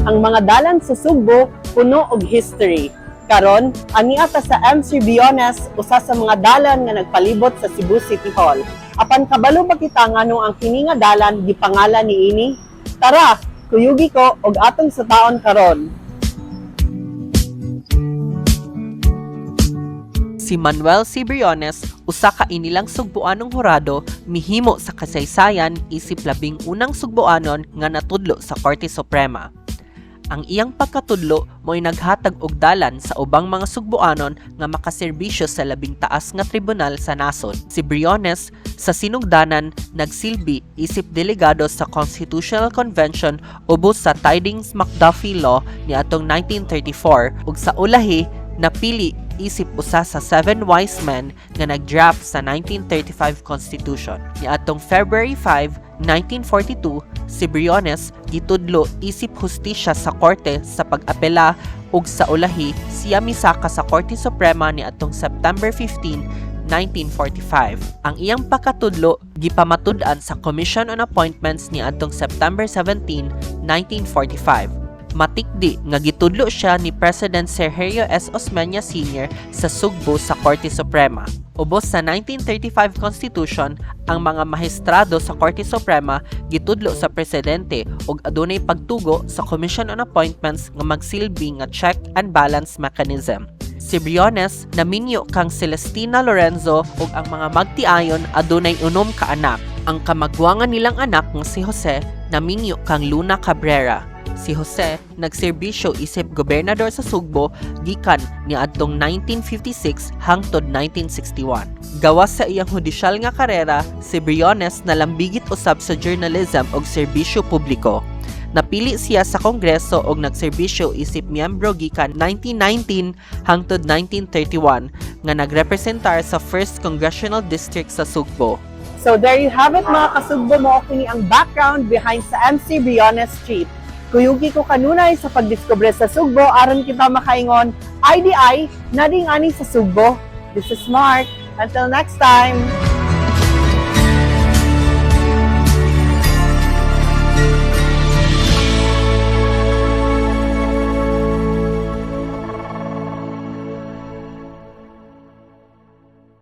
Ang mga dalan sa Sugbo puno og history. Karon, ang niata sa MC Biones usa sa mga dalan nga nagpalibot sa Cebu City Hall. Apan kabalo ba kita nganong ang kini nga dalan gipangalan niini? Tara, kuyugi ko og atong sa taon karon. Si Manuel C. Briones, usa ka inilang Sugboanong hurado, mihimo sa kasaysayan isip labing unang Sugboanon nga natudlo sa Korte Suprema. Ang iyang pagkatudlo mo'y naghatag og dalan sa ubang mga Sugboanon nga makaserbisyo sa labing taas nga tribunal sa nasod. Si Briones sa sinugdanan nagsilbi isip delegado sa Constitutional Convention ubos sa Tidings-McDuffie Law niadtong 1934 ug sa ulahi napili isip usa sa 7 wise men nga nag-draft sa 1935 Constitution. Niadtong February 5, 1942, si Briones gitudlo isip hustisya sa korte sa pag-apela ug sa ulahi siya misaka sa Korte Suprema niadtong September 15, 1945. Ang iyang pagkatudlo gipamatud-an sa Commission on Appointments niadtong September 17, 1945. Matikdi nga gitudlo siya ni President Sergio S. Osmeña Sr. sa Sugbo sa Korte Suprema. Ubos sa 1935 Constitution, ang mga maestrado sa Korte Suprema gitudlo sa presidente ug adunay pagtugo sa Commission on Appointments nga magsilbi nga check and balance mechanism. Si Briones naminyo kang Celestina Lorenzo ug ang mga magtiayon adunay 6 ka anak. Ang kamagwangan nilang anak nga si Jose naminyo kang Luna Cabrera. Si Jose nagserbisyo isip gobernador sa Sugbo gikan niadtong 1956 hangtod 1961. Gawas sa iyang hudisyal nga karera, si Briones nalambigit usab sa journalism ug serbisyo publiko. Napili siya sa Kongreso ug nagserbisyo isip miyembro gikan 1919 hangtod 1931 nga nagrepresentar sa 1st Congressional District sa Sugbo. So there you have it mga kasugbo mo, kini ang background behind sa MC Briones Street. Kuyugi ko kanunay sa pagdiskubre sa Sugbo aron kita makaingon IDI na ding ani sa Sugbo. This is Mark. Until next time.